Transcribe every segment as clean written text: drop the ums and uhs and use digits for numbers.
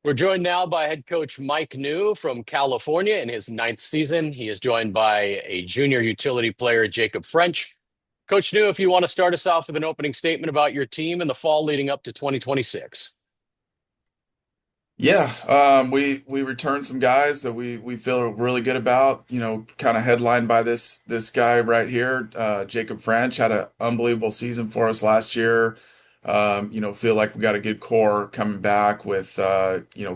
We're joined now by head coach Mike New from California in his ninth season. He is joined by a junior utility player, Jacob French. Coach New, if you want to start us off with an opening statement about your team in the fall leading up to 2026. Yeah, we returned some guys that we feel really good about. Kind of headlined by this guy right here, Jacob French had an unbelievable season for us last year. Feel like we got a good core coming back with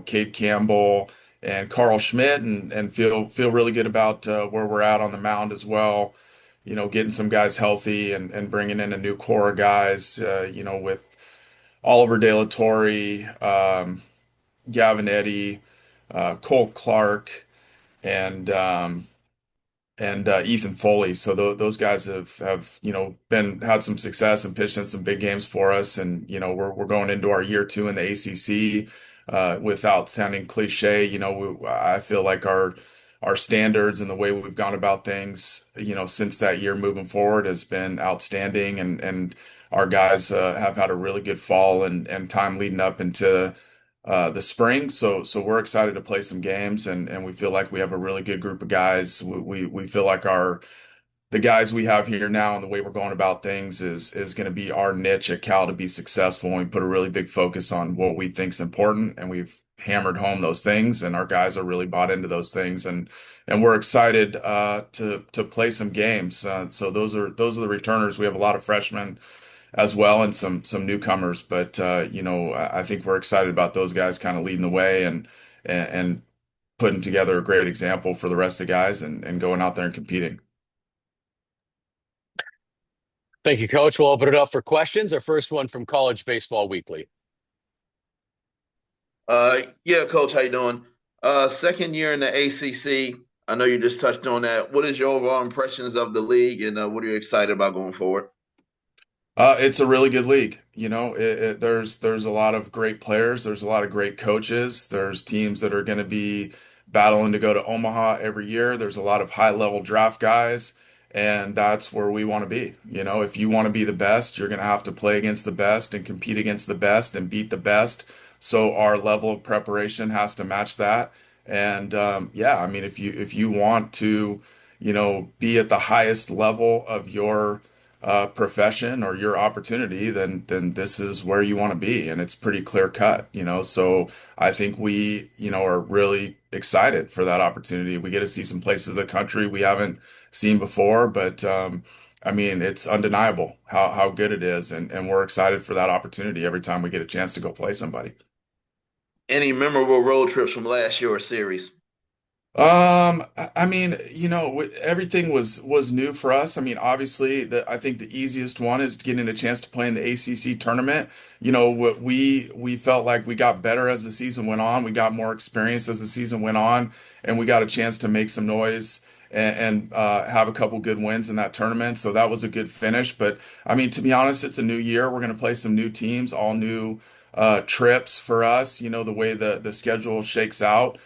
Cade Campbell and Carl Schmidt, and feel really good about where we're at on the mound as well. Getting some guys healthy and bringing in a new core of guys. With Oliver De La Torre. Gavin Eddy, Cole Clark, and Ethan Foley. So those guys have been had some success and pitched in some big games for us. And we're going into our year two in the ACC. Without sounding cliche, I feel like our standards and the way we've gone about things, since that year moving forward has been outstanding. And our guys have had a really good fall and time leading up into the spring. So we're excited to play some games, and we feel like we have a really good group of guys. We feel like the guys we have here now and the way we're going about things is going to be our niche at Cal to be successful. And we put a really big focus on what we think is important, and we've hammered home those things, and our guys are really bought into those things, and we're excited to play some games. So those are the returners. We have a lot of freshmen as well and some newcomers, but I think we're excited about those guys kind of leading the way and putting together a great example for the rest of the guys and going out there and competing. Thank you, Coach. We'll open it up for questions. Our first one from College Baseball Weekly. Yeah, Coach, how you doing? Second year in the ACC. I know you just touched on that. What is your overall impressions of the league, and what are you excited about going forward? It's a really good league. There's a lot of great players. There's a lot of great coaches. There's teams that are going to be battling to go to Omaha every year. There's a lot of high level draft guys, and that's where we want to be. If you want to be the best, you're going to have to play against the best and compete against the best and beat the best. So our level of preparation has to match that. And yeah, I mean, if you want to, be at the highest level of your profession or your opportunity, then this is where you want to be, and it's pretty clear cut. So I think we, are really excited for that opportunity. We get to see some places of the country we haven't seen before, but I mean, it's undeniable how good it is, and we're excited for that opportunity every time we get a chance to go play somebody. Any memorable road trips from last year or series? I mean, everything was new for us. I mean, obviously, I think the easiest one is getting a chance to play in the ACC tournament. What we felt like we got better as the season went on. We got more experience as the season went on, and we got a chance to make some noise and have a couple good wins in that tournament. So that was a good finish. But I mean, to be honest, it's a new year. We're going to play some new teams, all new trips for us. The way the schedule shakes out.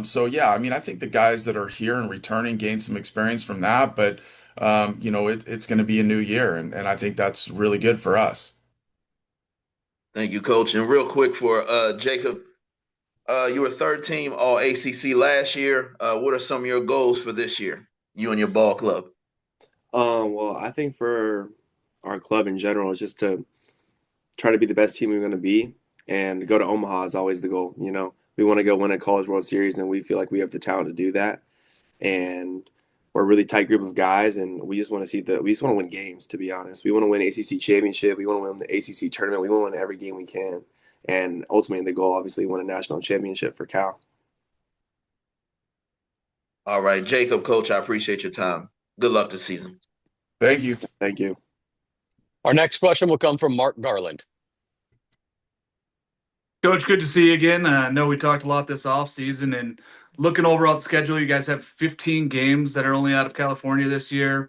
So yeah, I mean, I think the guys that are here and returning gain some experience from that, but it's going to be a new year, and I think that's really good for us. Thank you, Coach. And real quick for Jacob, you were third team All ACC last year. What are some of your goals for this year? You and your ball club. Well, I think for our club in general is just to try to be the best team we're going to be, and go to Omaha is always the goal. We want to go win a College World Series, and we feel like we have the talent to do that. And we're a really tight group of guys, and we just want to we just want to win games. To be honest, we want to win ACC championship. We want to win the ACC tournament. We want to win every game we can, and ultimately the goal, obviously, win a national championship for Cal. All right, Jacob, Coach, I appreciate your time. Good luck this season. Thank you. Thank you. Our next question will come from Mark Garland. Coach, good to see you again. I know we talked a lot this offseason, and looking over at the schedule, you guys have 15 games that are only out of California this year.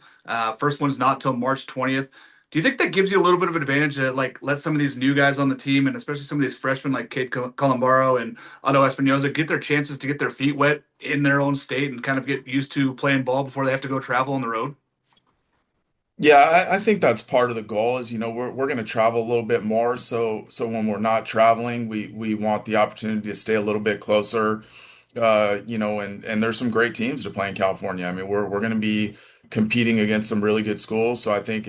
First one's not till March 20th. Do you think that gives you a little bit of advantage to let some of these new guys on the team, and especially some of these freshmen like Cade Columbaro and Otto Espinoza, get their chances to get their feet wet in their own state and kind of get used to playing ball before they have to go travel on the road? Yeah, I think that's part of the goal is, we're going to travel a little bit more. So when we're not traveling, we want the opportunity to stay a little bit closer. And there's some great teams to play in California. I mean, we're going to be competing against some really good schools. So I think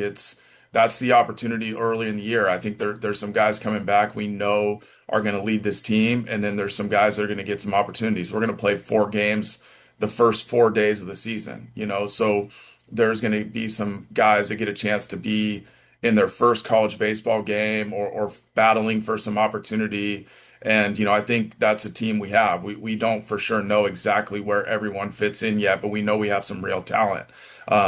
that's the opportunity early in the year. I think there's some guys coming back we know are going to lead this team, and then there's some guys that are going to get some opportunities. We're going to play 4 games the first 4 days of the season, so there's going to be some guys that get a chance to be in their first college baseball game or battling for some opportunity. And, I think that's a team we have. We don't for sure know exactly where everyone fits in yet, but we know we have some real talent.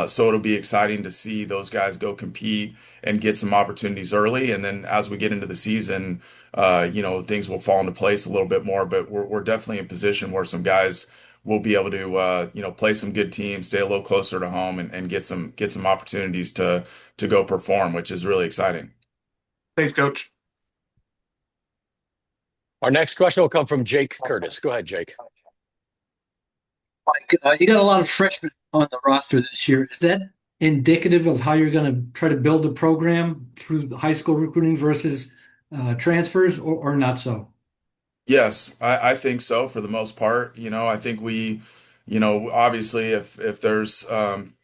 So it'll be exciting to see those guys go compete and get some opportunities early. And then as we get into the season, things will fall into place a little bit more. But we're definitely in position where some guys will be able to, play some good teams, stay a little closer to home, and get some opportunities to go perform, which is really exciting. Thanks, Coach. Our next question will come from Jake Curtis. Go ahead, Jake. Mike, you got a lot of freshmen on the roster this year. Is that indicative of how you're going to try to build the program through the high school recruiting versus transfers, or not so? Yes, I think so for the most part. I think obviously if there's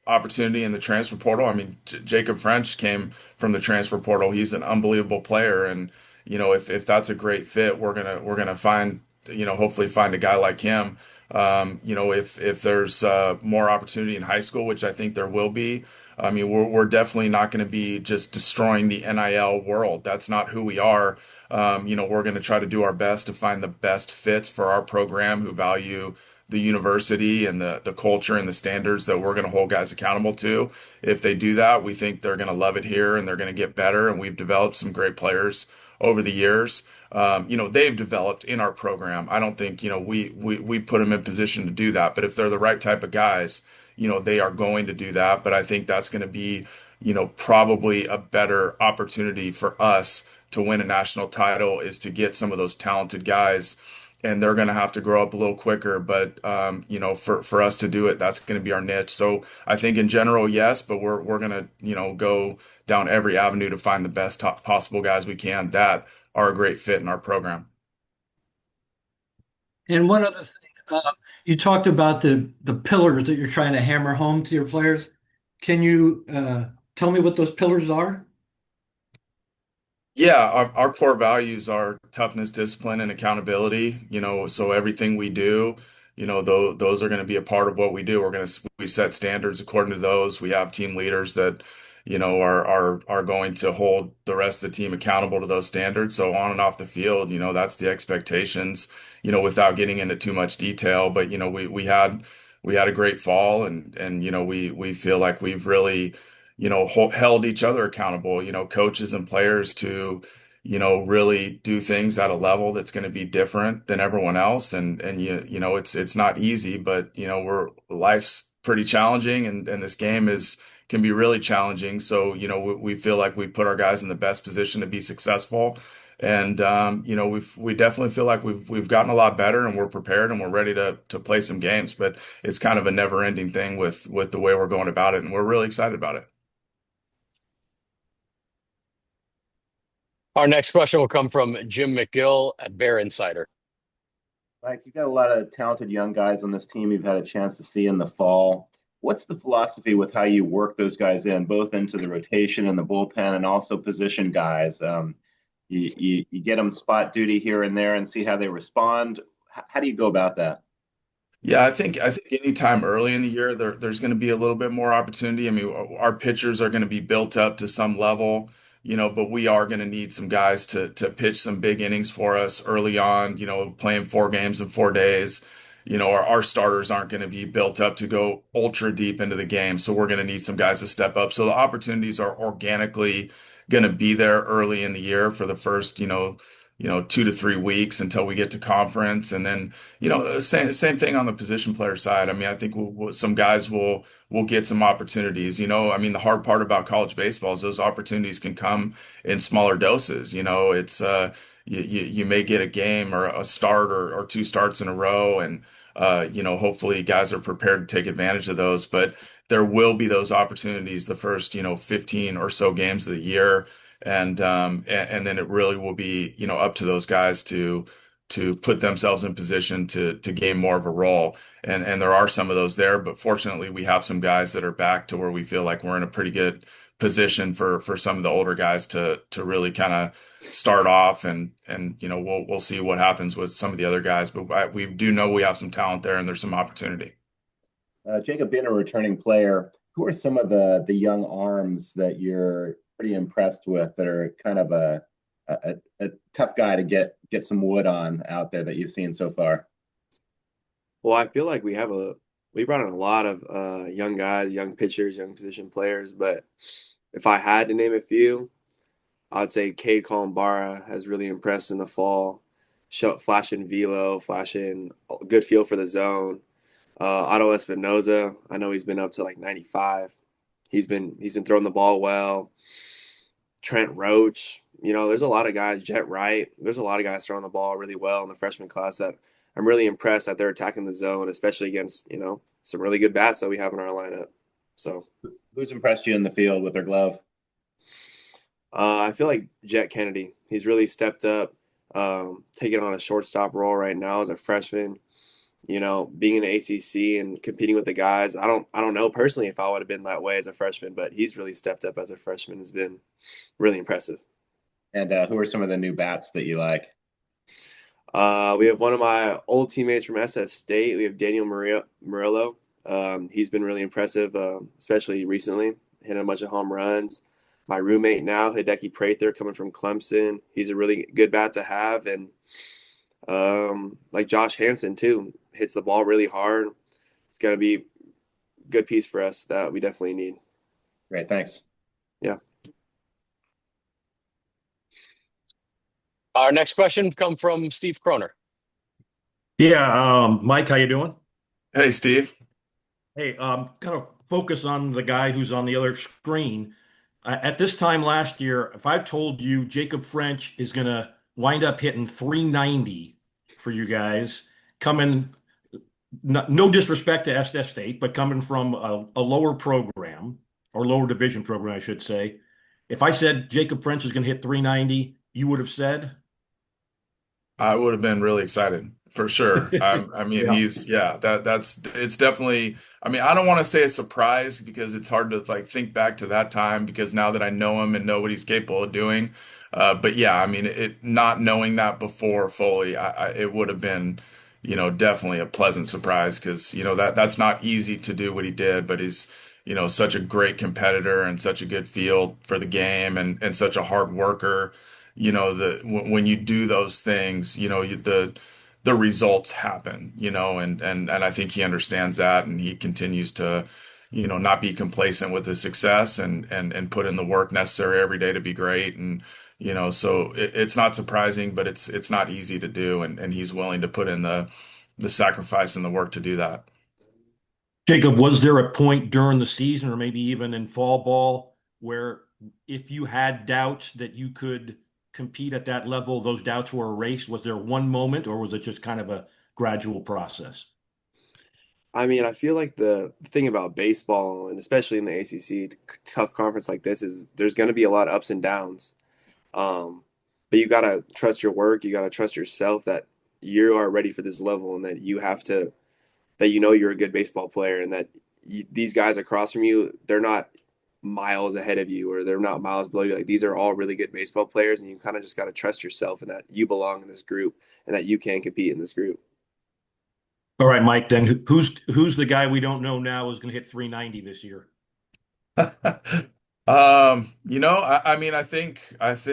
opportunity in the transfer portal, I mean, Jacob French came from the transfer portal. He's an unbelievable player, and if that's a great fit, we're gonna find hopefully find a guy like him. If there's more opportunity in high school, which I think there will be. I mean, we're definitely not going to be just destroying the NIL world. That's not who we are. We're going to try to do our best to find the best fits for our program who value the university and the culture and the standards that we're going to hold guys accountable to. If they do that, we think they're going to love it here and they're going to get better. And we've developed some great players over the years. They've developed in our program. I don't think, we put them in position to do that. But if they're the right type of guys, they are going to do that. But I think that's going to be, probably a better opportunity for us to win a national title is to get some of those talented guys, and they're going to have to grow up a little quicker. But for us to do it, that's going to be our niche. So I think in general, yes, but we're going to go down every avenue to find the best possible guys we can that are a great fit in our program. And one other thing, you talked about the pillars that you're trying to hammer home to your players. Can you tell me what those pillars are? Yeah, our core values are toughness, discipline, and accountability. So everything we do, those are going to be a part of what we do. We set standards according to those. We have team leaders that, are going to hold the rest of the team accountable to those standards. So on and off the field, that's the expectations, without getting into too much detail. But, we had a great fall, and we feel like we've really held each other accountable, coaches and players to, really do things at a level that's going to be different than everyone else. And it's not easy, but life's pretty challenging, and this game can be really challenging. So, we feel like we put our guys in the best position to be successful. And we definitely feel like we've gotten a lot better, and we're prepared, and we're ready to play some games. But it's kind of a never-ending thing with the way we're going about it, and we're really excited about it. Our next question will come from Jim McGill at Bear Insider. Mike, you got a lot of talented young guys on this team you've had a chance to see in the fall. What's the philosophy with how you work those guys in, both into the rotation and the bullpen, and also position guys? You get them spot duty here and there and see how they respond. How do you go about that? Yeah, I think anytime early in the year there's going to be a little bit more opportunity. I mean, our pitchers are going to be built up to some level, but we are going to need some guys to pitch some big innings for us early on. Playing 4 games in 4 days. Our starters aren't going to be built up to go ultra deep into the game, so we're going to need some guys to step up. So the opportunities are organically going to be there early in the year for the first, 2 to 3 weeks until we get to conference, and then same thing on the position player side. I mean, I think some guys will get some opportunities. I mean, the hard part about college baseball is those opportunities can come in smaller doses. It's you may get a game or a start or 2 starts in a row, and hopefully guys are prepared to take advantage of those. But there will be those opportunities the first, 15 or so games of the year. And then it really will be, up to those guys to put themselves in position to gain more of a role. And there are some of those there, but fortunately we have some guys that are back to where we feel like we're in a pretty good position for some of the older guys to really kind of start off and we'll see what happens with some of the other guys, but we do know we have some talent there and there's some opportunity. Jacob, being a returning player, who are some of the young arms that you're pretty impressed with that are kind of a tough guy to get some wood on out there that you've seen so far? Well, I feel like we brought in a lot of young guys, young pitchers, young position players, but if I had to name a few, I'd say Cade Columbara has really impressed in the fall, flashing velo, flashing good feel for the zone. Otto Espinoza, I know he's been up to like 95. He's been throwing the ball well. Trent Roach, there's a lot of guys. Jet Wright, there's a lot of guys throwing the ball really well in the freshman class that I'm really impressed that they're attacking the zone, especially against some really good bats that we have in our lineup. So, Who's impressed you in the field with their glove? I feel like Jet Kennedy, he's really stepped up, taking on a shortstop role right now as a freshman. Being in the ACC and competing with the guys. I don't know personally if I would have been that way as a freshman, but he's really stepped up as a freshman. Has been really impressive. And who are some of the new bats that you like? We have one of my old teammates from SF State. We have Daniel Murillo. He's been really impressive, especially recently, hitting a bunch of home runs. My roommate now, Hideki Prather, coming from Clemson. He's a really good bat to have, and like Josh Hansen too, hits the ball really hard. It's gonna be a good piece for us that we definitely need. Great, thanks. Yeah. Our next question come from Steve Croner. Yeah, Mike, how you doing? Hey, Steve. Hey, kind of focus on the guy who's on the other screen. At this time last year, if I told you Jacob French is going to wind up hitting 390 for you guys, coming, no disrespect to SF State, but coming from a lower program or lower division program, I should say. If I said Jacob French is going to hit 390, you would have said? I would have been really excited for sure. I mean, Yeah. it's definitely, I mean, I don't want to say a surprise because it's hard to like think back to that time because now that I know him and know what he's capable of doing. But yeah, I mean, not knowing that before fully, it would have been, definitely a pleasant surprise because, that's not easy to do what he did, but he's, such a great competitor and such a good feel for the game and such a hard worker. When you do those things, the results happen, and I think he understands that and he continues to, not be complacent with his success and put in the work necessary every day to be great. And, so it's not surprising, but it's not easy to do. And he's willing to put in the sacrifice and the work to do that. Jacob, was there a point during the season or maybe even in fall ball where if you had doubts that you could compete at that level, those doubts were erased? Was there one moment or was it just kind of a gradual process? I mean, I feel like the thing about baseball, and especially in the ACC, tough conference like this, is there's going to be a lot of ups and downs. But you got to trust your work. You got to trust yourself that you are ready for this level and that you're a good baseball player and that these guys across from you, they're not miles ahead of you or they're not miles below you. Like these are all really good baseball players, and you kind of just got to trust yourself and that you belong in this group and that you can compete in this group. All right, Mike, then who's the guy we don't know now who's going to hit 390 this year? I mean, I think, his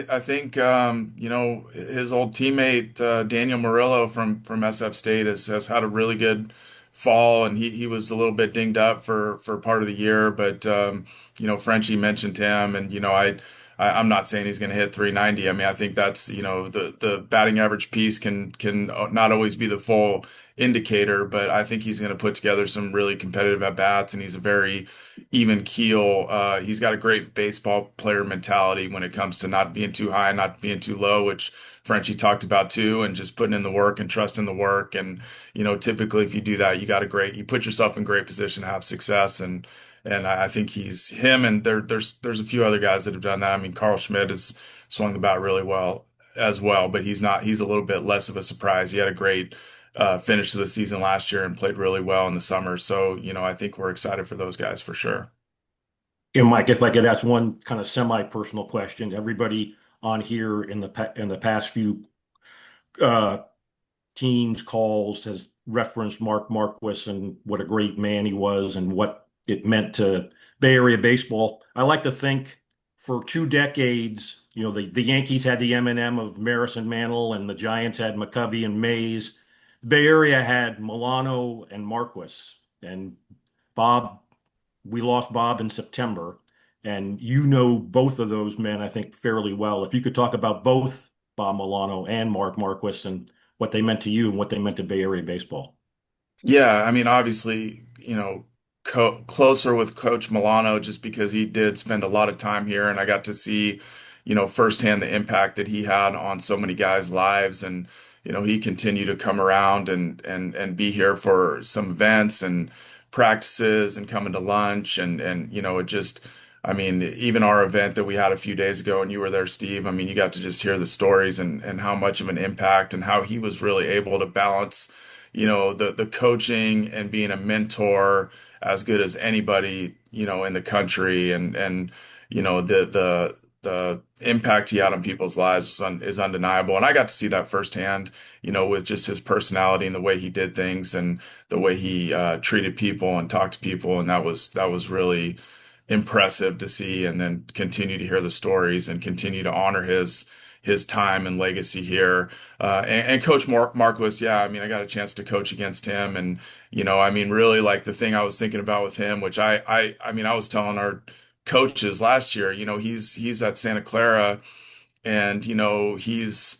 old teammate, Daniel Murillo from SF State has had a really good fall and he was a little bit dinged up for part of the year, but, Frenchie mentioned him and, I'm not saying he's going to hit 390. I mean, I think that's, the batting average piece can not always be the full indicator, but I think he's going to put together some really competitive at bats and he's a very even keel. He's got a great baseball player mentality when it comes to not being too high, not being too low, which Frenchie talked about too, and just putting in the work and trusting the work. And, typically if you do that, you put yourself in great position to have success. And I think he's him, and there's a few other guys that have done that. I mean, Carl Schmidt has swung the bat really well as well, but he's a little bit less of a surprise. He had a great finish to the season last year and played really well in the summer. So, I think we're excited for those guys for sure. Mike, if I could ask one kind of semi-personal question, everybody on here in the past few uh, teams calls has referenced Mark Marquis and what a great man he was and what it meant to Bay Area baseball. I like to think for 2 decades, the Yankees had the M&M of Maris and Mantle, and the Giants had McCovey and Mays. The Bay Area had Milano and Marquis. And Bob, we lost Bob in September. And you know both of those men, I think, fairly well. If you could talk about both Bob Milano and Mark Marquis and what they meant to you and what they meant to Bay Area baseball. Yeah, I mean, obviously, closer with Coach Milano just because he did spend a lot of time here, and I got to see, firsthand the impact that he had on so many guys' lives, and he continued to come around and be here for some events and practices and coming to lunch, and it just. I mean, even our event that we had a few days ago, and you were there, Steve. I mean, you got to just hear the stories and how much of an impact and how he was really able to balance the coaching and being a mentor as good as anybody, in the country and the impact he had on people's lives is undeniable. And I got to see that firsthand, with just his personality and the way he did things and the way he treated people and talked to people. And that was really impressive to see, and then continue to hear the stories and continue to honor his time and legacy here. And Coach Marquis, yeah, I mean, I got a chance to coach against him, and I mean, really, like the thing I was thinking about with him, which I mean, I was telling our coaches last year, he's at Santa Clara, and he's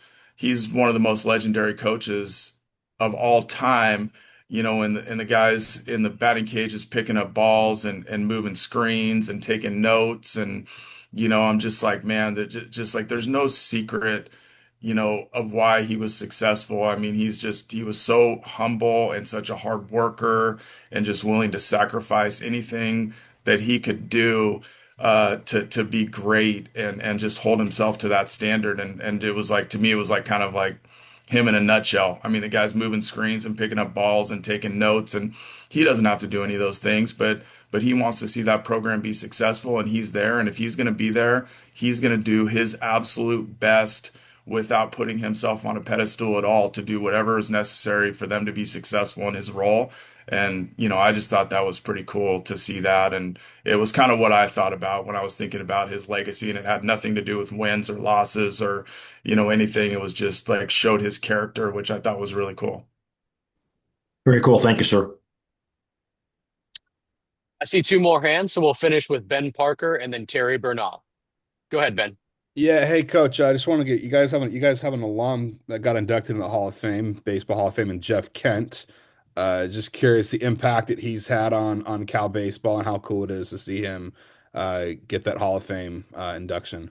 one of the most legendary coaches of all time. And the guys in the batting cages picking up balls and moving screens and taking notes, and I'm just like, man, that just like there's no secret, of why he was successful. I mean, he was so humble and such a hard worker and just willing to sacrifice anything that he could do to be great and just hold himself to that standard. And it was like, to me, it was like kind of like him in a nutshell. I mean, the guy's moving screens and picking up balls and taking notes, and he doesn't have to do any of those things, but he wants to see that program be successful, and he's there. And if he's going to be there, he's going to do his absolute best without putting himself on a pedestal at all to do whatever is necessary for them to be successful in his role. And, I just thought that was pretty cool to see that. And it was kind of what I thought about when I was thinking about his legacy. And it had nothing to do with wins or losses or, anything. It was just like showed his character, which I thought was really cool. Very cool. Thank you, sir. I see two more hands, so we'll finish with Ben Parker and then Terry Bernal. Go ahead, Ben. Yeah, hey coach, I just want to get you guys have an alum that got inducted in the Hall of Fame, Baseball Hall of Fame, and Jeff Kent. Just curious the impact that he's had on Cal baseball and how cool it is to see him get that Hall of Fame induction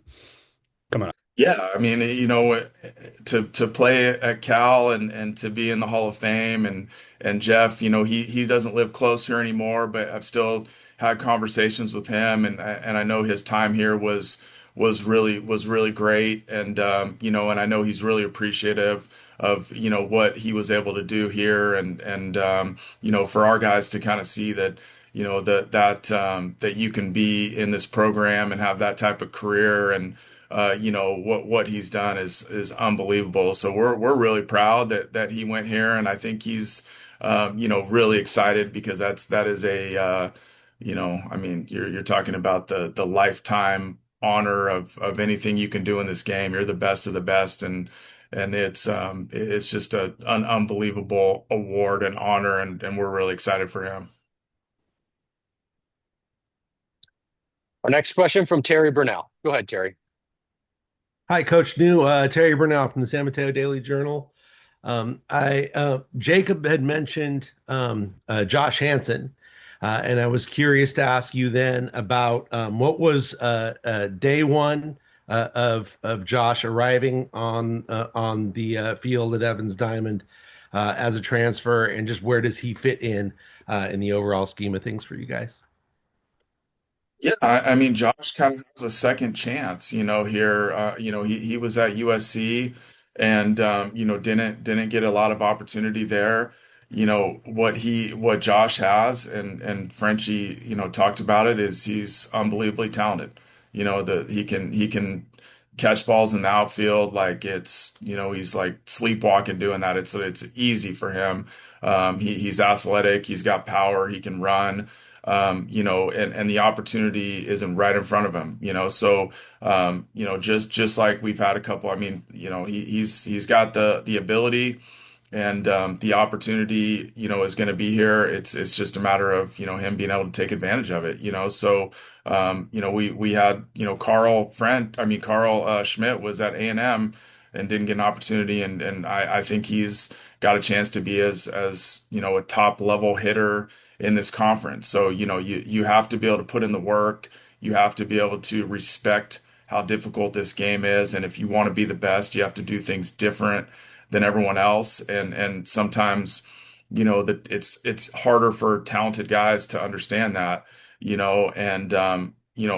coming up. Yeah, I mean, to play at Cal and to be in the Hall of Fame, and Jeff, he doesn't live close here anymore, but I've still had conversations with him, and I know his time here was really great, and I know he's really appreciative of what he was able to do here, and for our guys to kind of see that that you can be in this program and have that type of career, and what he's done is unbelievable. So we're really proud that he went here, and I think he's really excited because that is I mean, you're talking about the lifetime honor of anything you can do in this game. You're the best of the best, and it's just an unbelievable award and honor, and we're really excited for him. Our next question from Terry Bernal. Go ahead, Terry. Hi, Coach New. Terry Burnell from the San Mateo Daily Journal. I Jacob had mentioned Josh Hansen, and I was curious to ask you then about what was day one of Josh arriving on the field at Evans Diamond as a transfer, and just where does he fit in the overall scheme of things for you guys? Yeah, I mean, Josh kind of has a second chance, here. He was at USC and didn't get a lot of opportunity there. What Josh has and Frenchie, talked about it is he's unbelievably talented. He can catch balls in the outfield like he's like sleepwalking doing that. It's easy for him. He's athletic, he's got power, he can run and the opportunity isn't right in front of him, so just like we've had a couple, I mean, he's got the ability and the opportunity, is going to be here. It's just a matter of, him being able to take advantage of it, so we had, Carl Schmidt was at A&M and didn't get an opportunity, and I think he's got a chance to be as a top level hitter in this conference. So, you have to be able to put in the work. You have to be able to respect how difficult this game is. And if you want to be the best, you have to do things different than everyone else. And sometimes, that it's harder for talented guys to understand that, and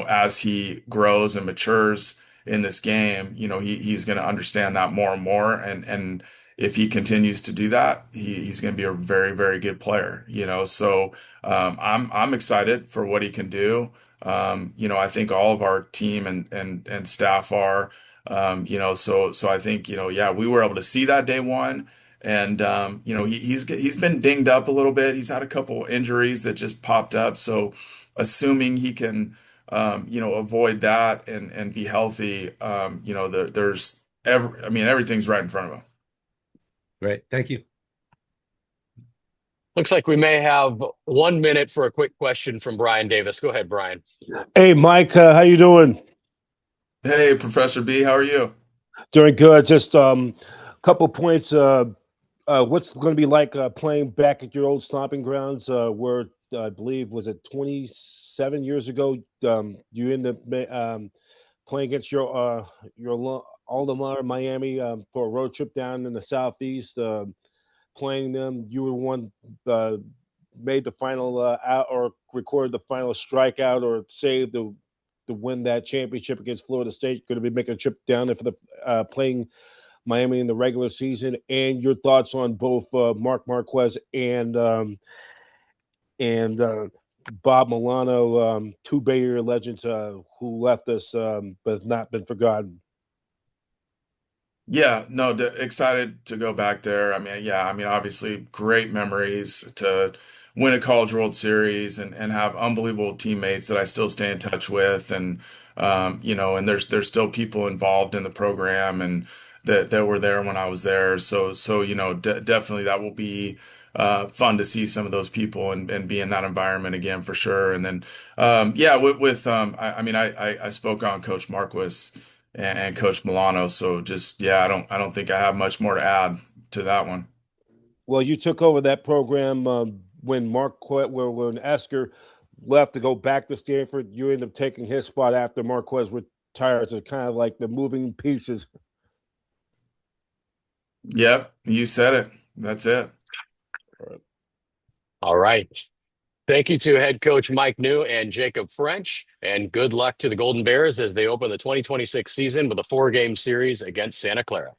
as he grows and matures in this game, he's going to understand that more and more. And if he continues to do that, he's going to be a very, very good player, So I'm excited for what he can do. I think all of our team and staff are, so I think, yeah, we were able to see that day one. And he's been dinged up a little bit. He's had a couple injuries that just popped up. So assuming he can avoid that and be healthy, I mean, everything's right in front of him. Great. Thank you. Looks like we may have 1 minute for a quick question from Brian Davis. Go ahead, Brian. Hey, Mike, how you doing? Hey, Professor B, how are you? Doing good. Just a couple points. What's going to be like playing back at your old stomping grounds, where I believe was it 27 years ago? You ended up playing against your alma mater, Miami, for a road trip down in the southeast. Playing them, you were one made the final out or recorded the final strikeout or save to win that championship against Florida State. Going to be making a trip down there for the playing Miami in the regular season. And your thoughts on both Mark Marquez and Bob Milano, two Bay Area legends who left us but have not been forgotten. Yeah, no, excited to go back there. I mean, yeah, I mean, obviously, great memories to win a College World Series and have unbelievable teammates that I still stay in touch with, and there's still people involved in the program and that were there when I was there. So definitely that will be fun to see some of those people and be in that environment again for sure. And then yeah, I mean, I spoke on Coach Marquis and Coach Milano. So just yeah, I don't think I have much more to add to that one. Well, you took over that program when when Esker left to go back to Stanford. You ended up taking his spot after Marquez retired. So kind of like the moving pieces. Yep, you said it. That's it. All right. Thank you to head coach Mike New and Jacob French, and good luck to the Golden Bears as they open the 2026 season with a 4-game series against Santa Clara.